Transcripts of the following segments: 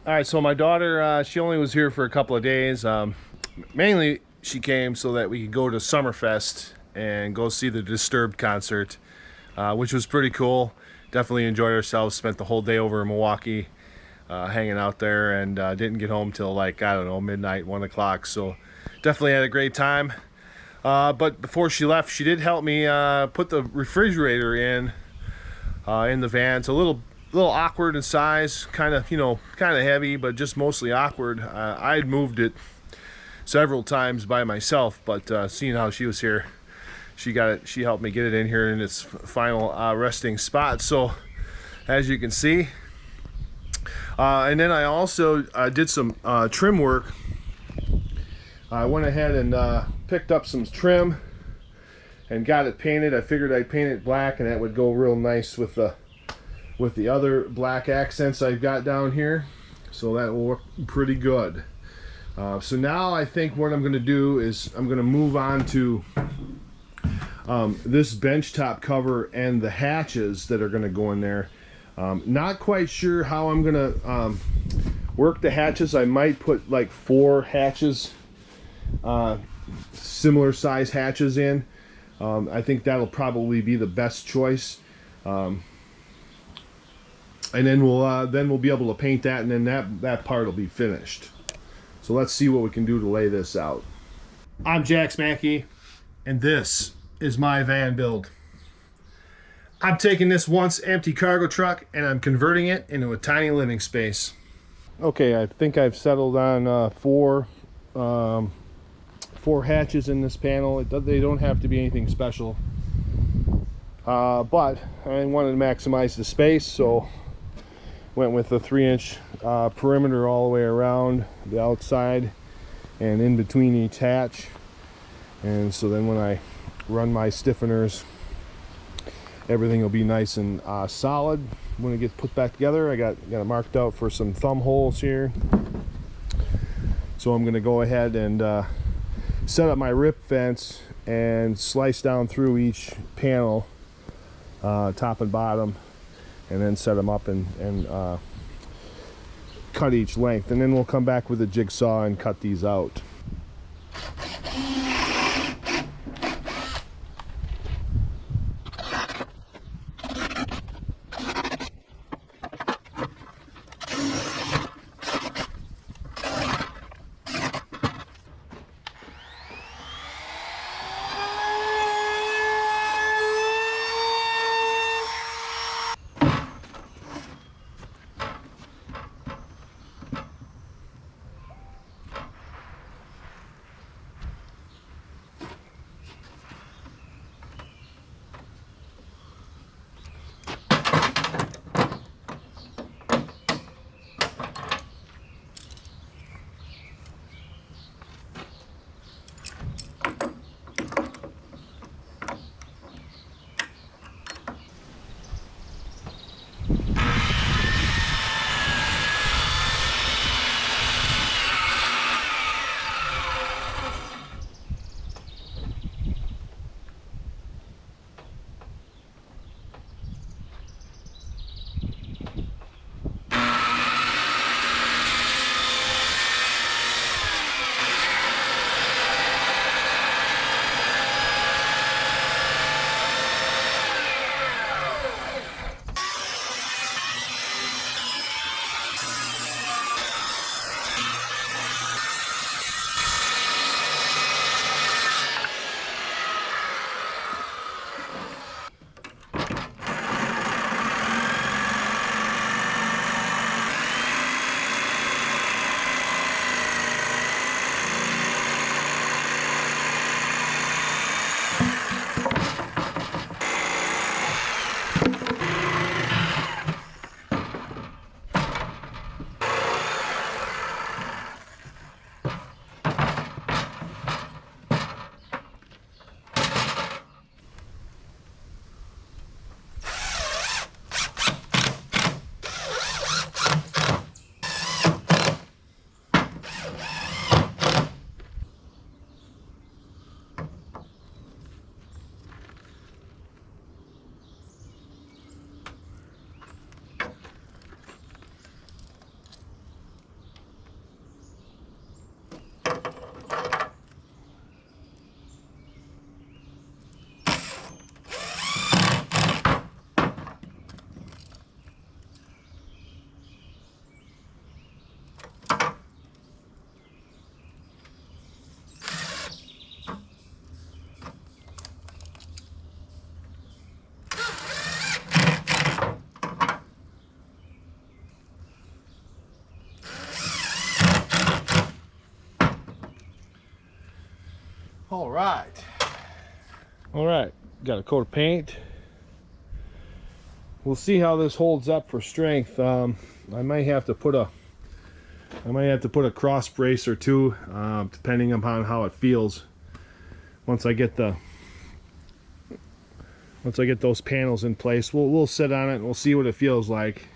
All right, so my daughter, she only was here for a couple of days. Mainly, she came so that we could go to Summerfest and go see the Disturbed concert, which was pretty cool. Definitely enjoyed ourselves. Spent the whole day over in Milwaukee, hanging out there, and didn't get home till like, I don't know, midnight, 1 o'clock. So definitely had a great time. But before she left, she did help me put the refrigerator in the van. It's a little awkward in size, kind of kind of heavy, but just mostly awkward. I had moved it several times by myself, but seeing how she was here, she got it. She helped me get it in here in its final resting spot. So as you can see, and then I also did some trim work. I went ahead and picked up some trim and got it painted. I figured I'd paint it black, and that would go real nice with the other black accents I've got down here. So that will work pretty good. So now I think what I'm going to do is I'm going to move on to this bench top cover and the hatches that are going to go in there. Not quite sure how I'm going to work the hatches. I might put like 4 hatches, similar size hatches in. I think that'll probably be the best choice. And then we'll be able to paint that, and then that part will be finished. So let's see what we can do to lay this out. I'm Jack Mackey, and this is my van build. I'm taking this once empty cargo truck and I'm converting it into a tiny living space. Okay, I think I've settled on 4 hatches in this panel. They don't have to be anything special, but I wanted to maximize the space, so went with a 3-inch perimeter all the way around the outside and in between each hatch. And so then when I run my stiffeners, everything will be nice and solid when it gets put back together. I got it marked out for some thumb holes here. So I'm going to go ahead and set up my rip fence and slice down through each panel, top and bottom, and then set them up and cut each length, and then we'll come back with a jigsaw and cut these out. All right, got a coat of paint. We'll see how this holds up for strength. I might have to put a cross brace or two, depending upon how it feels. Once I get those panels in place, we'll sit on it and we'll see what it feels like.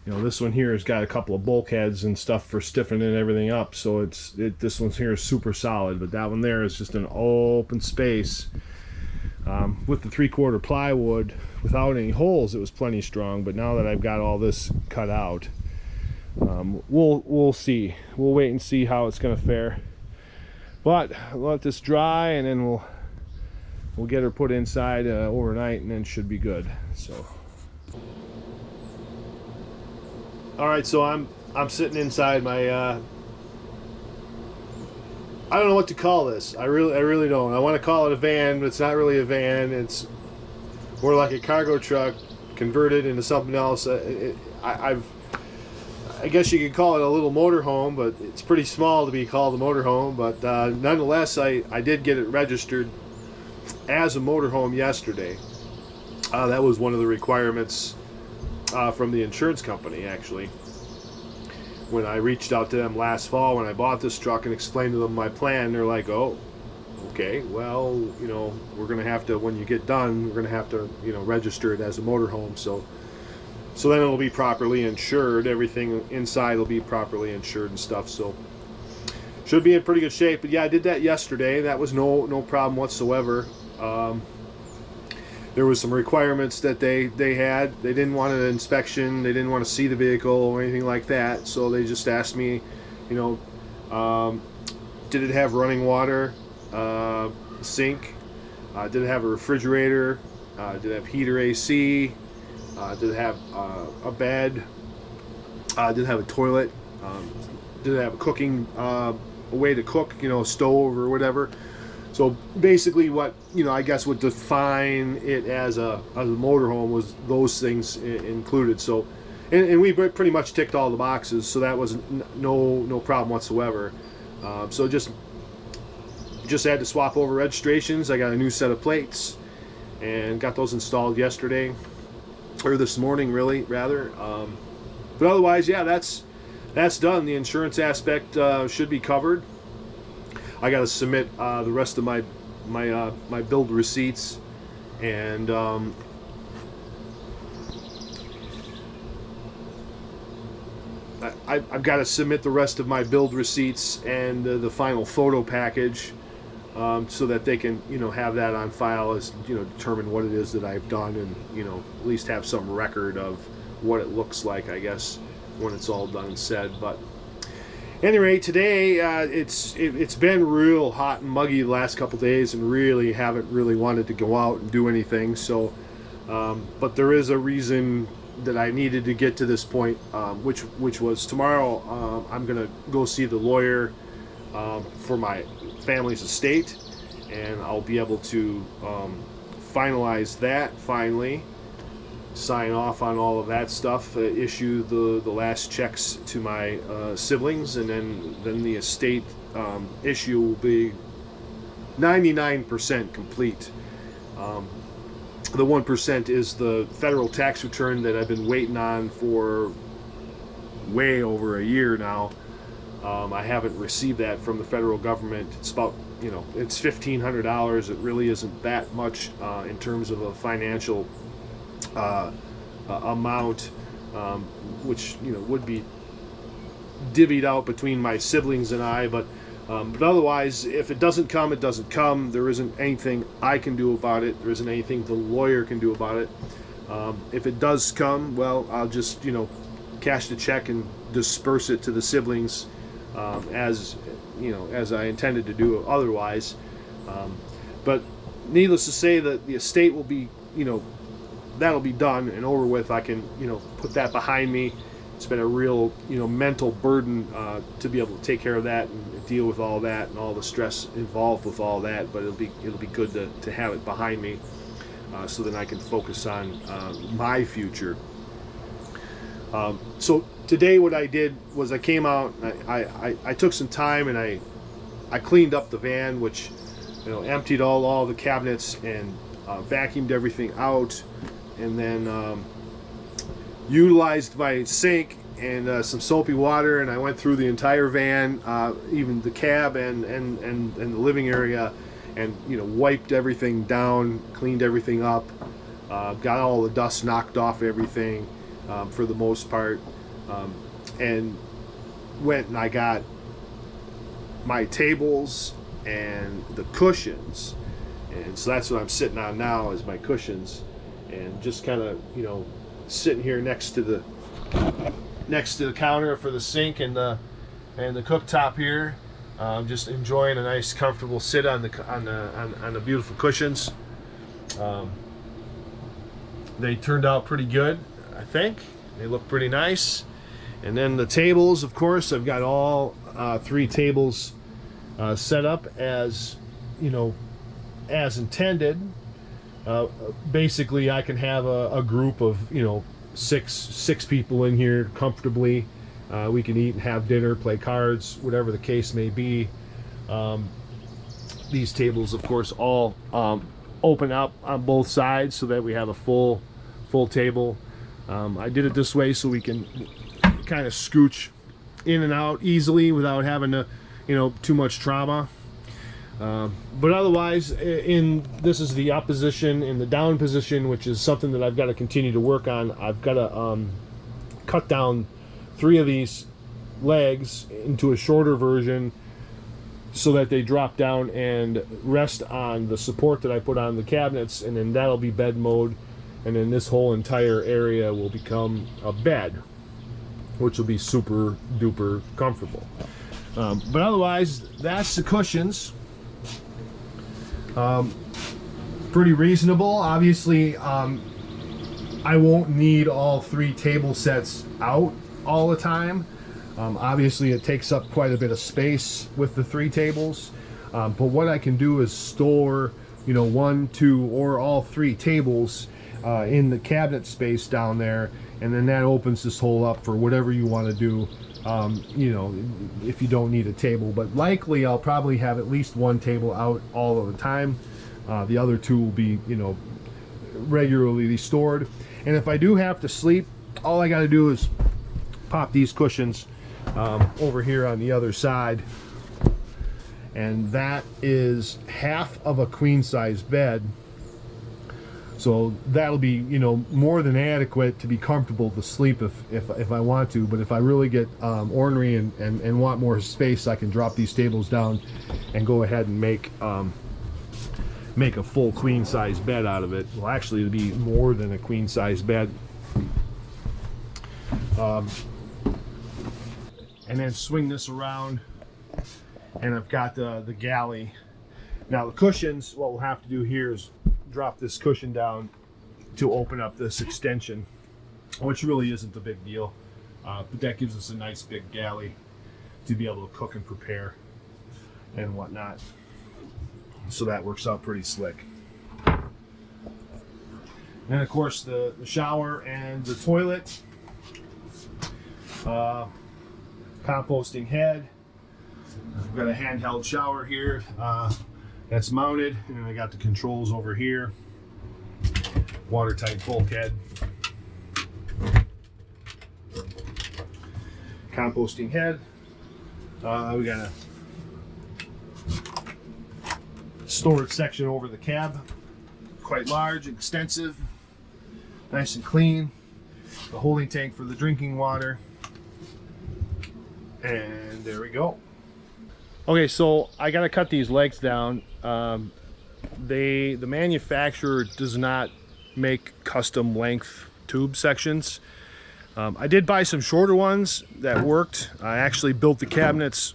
You know, this one here has got a couple of bulkheads and stuff for stiffening everything up, so this one here is super solid, but that one there is just an open space. With the 3/4 plywood, without any holes, it was plenty strong, but now that I've got all this cut out, we'll see. We'll wait and see how it's going to fare. But I'll let this dry, and then we'll get her put inside overnight, and then should be good. So. All right, so I'm sitting inside my I don't know what to call this. I really don't. I want to call it a van, but it's not really a van. It's more like a cargo truck converted into something else. I guess you could call it a little motorhome, but it's pretty small to be called a motorhome. But nonetheless, I did get it registered as a motorhome yesterday. That was one of the requirements from the insurance company, actually. When I reached out to them last fall when I bought this truck and explained to them my plan, they're like, oh, okay, well, you know, we're going to have to, when you get done, we're going to have to, you know, register it as a motorhome. So then it'll be properly insured. Everything inside will be properly insured and stuff. So should be in pretty good shape. But yeah, I did that yesterday. That was no problem whatsoever. There was some requirements that they had. They didn't want an inspection. They didn't want to see the vehicle or anything like that. So they just asked me, you know, did it have running water, sink? Did it have a refrigerator? Did it have heater AC? Did it have a bed? Did it have a toilet? Did it have a cooking, a way to cook, you know, a stove or whatever? So basically what, you know, I guess would define it as a motorhome was those things included. So, and we pretty much ticked all the boxes, so that was no problem whatsoever. So just had to swap over registrations. I got a new set of plates and got those installed yesterday, or this morning really, rather. But otherwise, yeah, that's done. The insurance aspect should be covered. I got to submit the rest of my build receipts, and I've got to submit the rest of my build receipts and the final photo package, so that they can, you know, have that on file as, you know, determine what it is that I've done, and, you know, at least have some record of what it looks like, I guess, when it's all done and said. But anyway, today it's been real hot and muggy the last couple days, and really haven't wanted to go out and do anything. So, but there is a reason that I needed to get to this point, which was tomorrow. I'm gonna go see the lawyer for my family's estate, and I'll be able to finalize that finally. Sign off on all of that stuff, issue the last checks to my siblings, and then the estate issue will be 99% complete. The 1% is the federal tax return that I've been waiting on for way over a year now. I haven't received that from the federal government. It's about, you know, it's $1,500. It really isn't that much in terms of a financial amount, which, you know, would be divvied out between my siblings and I, but otherwise, if it doesn't come, it doesn't come. There isn't anything I can do about it. There isn't anything the lawyer can do about it. If it does come, well, I'll just, you know, cash the check and disperse it to the siblings, as, you know, as I intended to do otherwise. But needless to say, that the estate will be, you know, that'll be done and over with. I can, you know, put that behind me. It's been a real, you know, mental burden to be able to take care of that and deal with all that and all the stress involved with all that. But it'll be good to have it behind me, so that I can focus on my future. So today, what I did was I came out. I took some time and I I cleaned up the van, which, you know, emptied all the cabinets and vacuumed everything out, and then utilized my sink and some soapy water, and I went through the entire van, even the cab and the living area, and, you know, wiped everything down, cleaned everything up, got all the dust knocked off everything for the most part, and went and I got my tables and the cushions, and so that's what I'm sitting on now, is my cushions, and just kind of, you know, sitting here next to the counter for the sink and the cooktop here, just enjoying a nice comfortable sit on the beautiful cushions. They turned out pretty good, I think. They look pretty nice. And then the tables, of course, I've got all 3 tables set up as, you know, as intended. Basically, I can have a group of, you know, six people in here comfortably. We can eat and have dinner, play cards, whatever the case may be. These tables, of course, all open up on both sides so that we have a full table. I did it this way so we can kind of scooch in and out easily without having to, you know, too much trauma. But otherwise, this is the up position. In the down position, which is something that I've got to continue to work on, I've got to cut down 3 of these legs into a shorter version so that they drop down and rest on the support that I put on the cabinets, and then that'll be bed mode, and then this whole entire area will become a bed, which will be super duper comfortable. But otherwise, that's the cushions. Pretty reasonable. Obviously, I won't need all 3 table sets out all the time. Obviously, it takes up quite a bit of space with the 3 tables. But what I can do is store, you know, 1, 2, or all 3 tables in the cabinet space down there, and then that opens this hole up for whatever you want to do. You know, if you don't need a table, but likely I'll probably have at least 1 table out all of the time. The other 2 will be, you know, regularly stored. And if I do have to sleep, all I got to do is pop these cushions over here on the other side, and that is half of a queen size bed. So that'll be, you know, more than adequate to be comfortable to sleep if I want to. But if I really get ornery and want more space, I can drop these tables down and go ahead and make a full queen size bed out of it. Well, actually, it'll be more than a queen size bed. And then swing this around, and I've got the galley. Now the cushions, what we'll have to do here is drop this cushion down to open up this extension, which really isn't a big deal, but that gives us a nice big galley to be able to cook and prepare and whatnot. So that works out pretty slick. And of course the shower and the toilet, composting head. I've got a handheld shower here that's mounted, and I got the controls over here. Watertight bulkhead. Composting head. We got a storage section over the cab. Quite large, extensive, nice and clean. The holding tank for the drinking water. And there we go. Okay, so I gotta cut these legs down. The manufacturer does not make custom length tube sections. I did buy some shorter ones that worked. I actually built the cabinets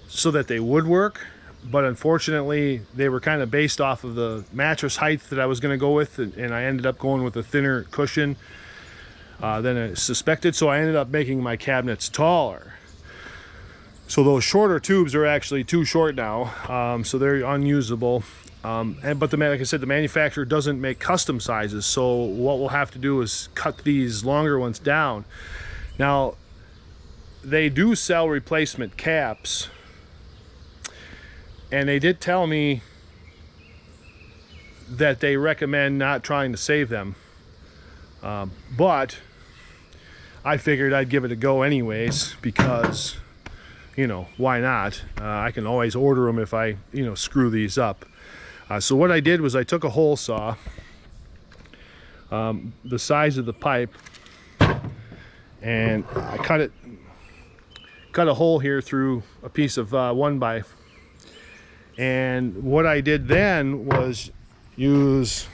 so that they would work, but unfortunately they were kind of based off of the mattress height that I was going to go with, and I ended up going with a thinner cushion than I suspected, so I ended up making my cabinets taller. So those shorter tubes are actually too short now, so they're unusable. But like I said, the manufacturer doesn't make custom sizes, so what we'll have to do is cut these longer ones down. Now, they do sell replacement caps And they did tell me that they recommend not trying to save them. But I figured I'd give it a go anyways, because, you know, why not? I can always order them if I, you know, screw these up. So what I did was I took a hole saw, the size of the pipe, and I cut a hole here through a piece of 1x. And what I did then was use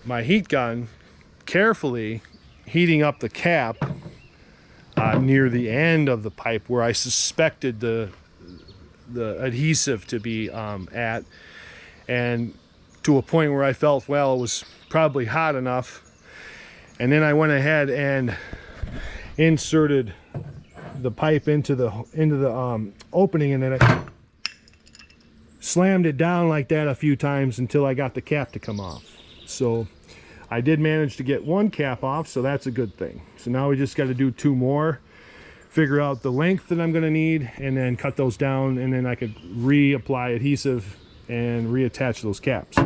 my heat gun, carefully heating up the cap near the end of the pipe where I suspected the adhesive to be at, and to a point where I felt, well, it was probably hot enough. And then I went ahead and inserted the pipe into the opening, and then I slammed it down like that a few times until I got the cap to come off. So I did manage to get one cap off, so that's a good thing. So now we just got to do 2 more, figure out the length that I'm going to need, and then cut those down, and then I could reapply adhesive and reattach those caps.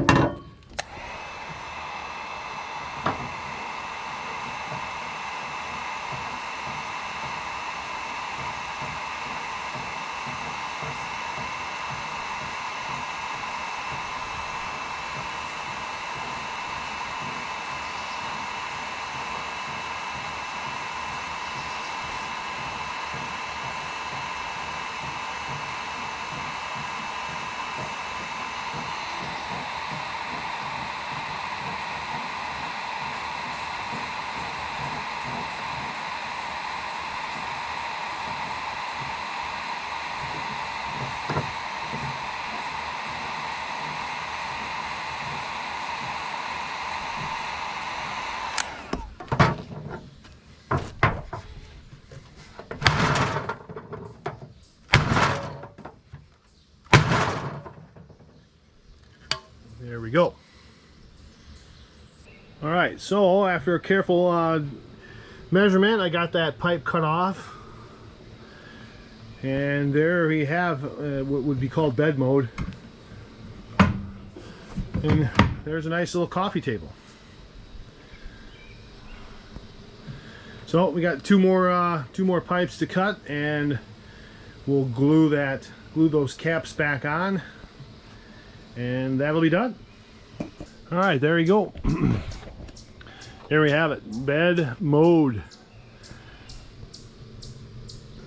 There we go. All right, so after a careful measurement, I got that pipe cut off, and there we have what would be called bed mode, and there's a nice little coffee table. So we got two more pipes to cut, and we'll glue those caps back on, and that'll be done. All right, there you go. There we have it, bed mode.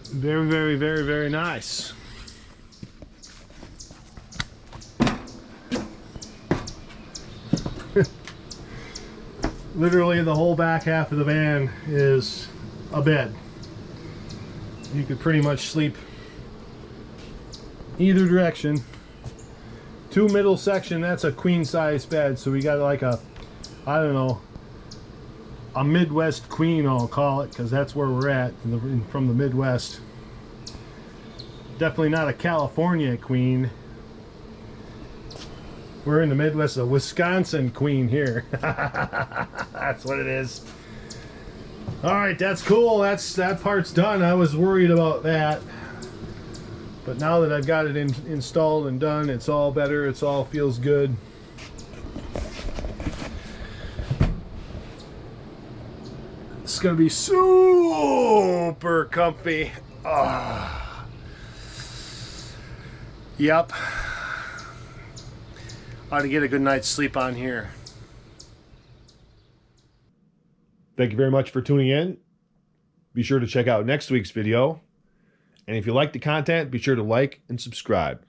Very, very, very, very nice. Literally the whole back half of the van is a bed. You could pretty much sleep either direction. 2 middle section, that's a queen size bed, so we got like a, I don't know, a Midwest queen, I'll call it, because that's where we're at from the Midwest. Definitely not a California queen. We're in the Midwest, a Wisconsin queen here. That's what it is. All right, that's cool. That part's done. I was worried about that, but now that I've got it installed and done, it's all better. It's all feels good. It's gonna be super comfy. Oh. Yep. Ought to get a good night's sleep on here. Thank you very much for tuning in. Be sure to check out next week's video. And if you like the content, be sure to like and subscribe.